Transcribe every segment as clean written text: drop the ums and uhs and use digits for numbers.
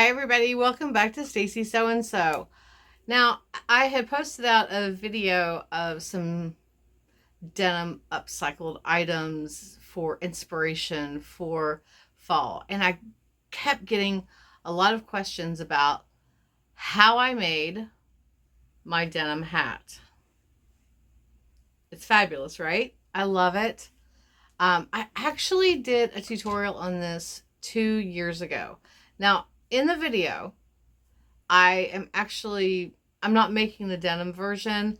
Hi everybody, welcome back to Stacy So and So. Now, I had posted out a video of some denim upcycled items for inspiration for fall, and I kept getting a lot of questions about how I made my denim hat. It's fabulous, right? I love it. I actually did a tutorial on this 2 years ago. Now, in the video, I'm not making the denim version.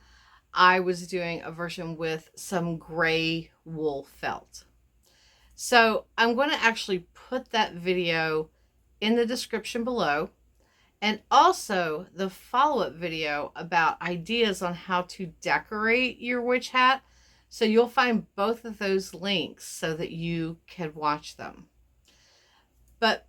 I was doing a version with some gray wool felt. So I'm going to actually put that video in the description below, and also the follow-up video about ideas on how to decorate your witch hat. So you'll find both of those links so that you can watch them. But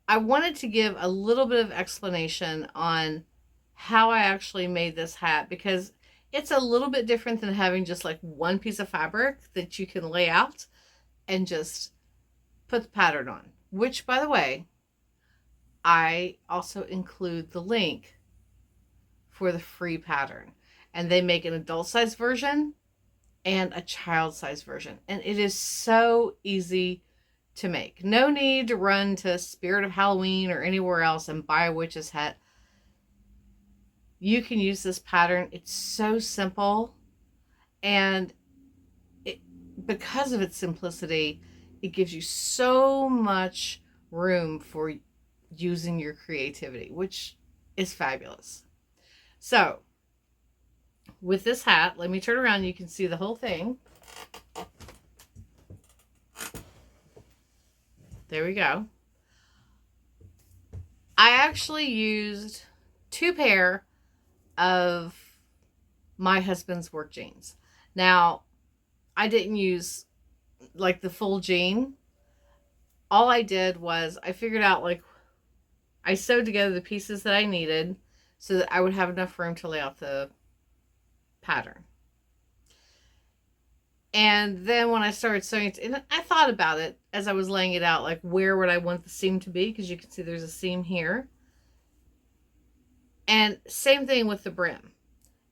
I wanted to give a little bit of explanation on how I actually made this hat, because it's a little bit different than having just like one piece of fabric that you can lay out and just put the pattern on, which, by the way, I also include the link for the free pattern, and they make an adult size version and a child size version, and it is so easy to make. No need to run to Spirit of Halloween or anywhere else and buy a witch's hat. You can use this pattern. It's so simple, and because of its simplicity, it gives you so much room for using your creativity, which is fabulous. So with this hat, let me turn around. You can see the whole thing. There we go. I actually used 2 pair of my husband's work jeans. Now, I didn't use like the full jean. All I did was I figured out, like, I sewed together the pieces that I needed so that I would have enough room to lay out the pattern. And then when I started sewing it, and I thought about it as I was laying it out, like, where would I want the seam to be? Because you can see there's a seam here. And same thing with the brim.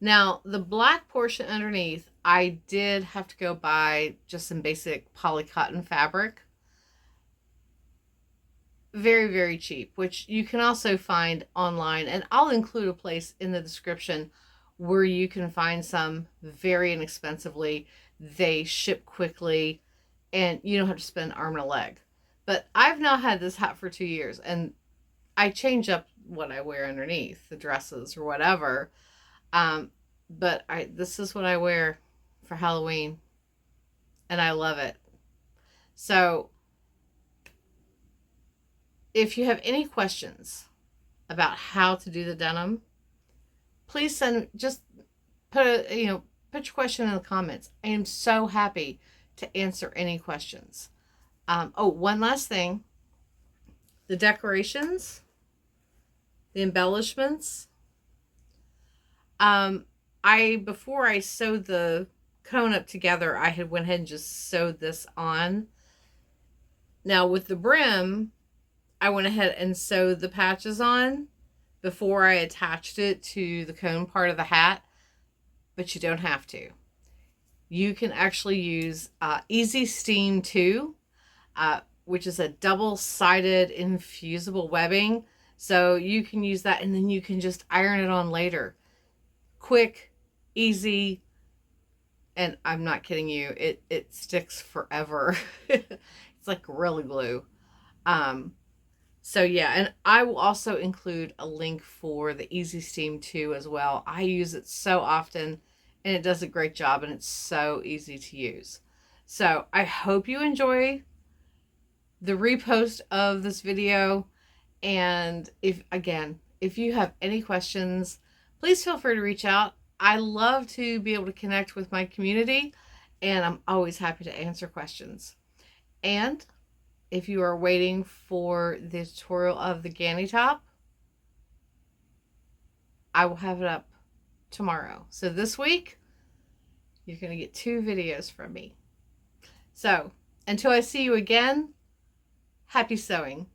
Now, the black portion underneath, I did have to go buy just some basic poly cotton fabric. Very, very cheap, which you can also find online. And I'll include a place in the description where you can find some very inexpensively. They ship quickly, and you don't have to spend an arm and a leg. But I've now had this hat for 2 years, and I change up what I wear underneath, the dresses or whatever. But this is what I wear for Halloween, and I love it. So if you have any questions about how to do the denim, please just put your question in the comments. I am so happy to answer any questions. Oh, one last thing. The decorations, the embellishments. Before I sewed the cone up together, I had went ahead and just sewed this on. Now with the brim, I went ahead and sewed the patches on before I attached it to the cone part of the hat, but you don't have to. You can actually use Easy Steam 2, which is a double-sided infusible webbing. So you can use that, and then you can just iron it on later. Quick, easy, and I'm not kidding you, it sticks forever. It's like Gorilla Glue. So yeah, and I will also include a link for the Easy Steam 2 as well. I use it so often, and it does a great job, and it's so easy to use. So I hope you enjoy the repost of this video. And if you have any questions, please feel free to reach out. I love to be able to connect with my community, and I'm always happy to answer questions. And if you are waiting for the tutorial of the Ganny top, I will have it up tomorrow. So this week, you're going to get 2 videos from me. So until I see you again, happy sewing.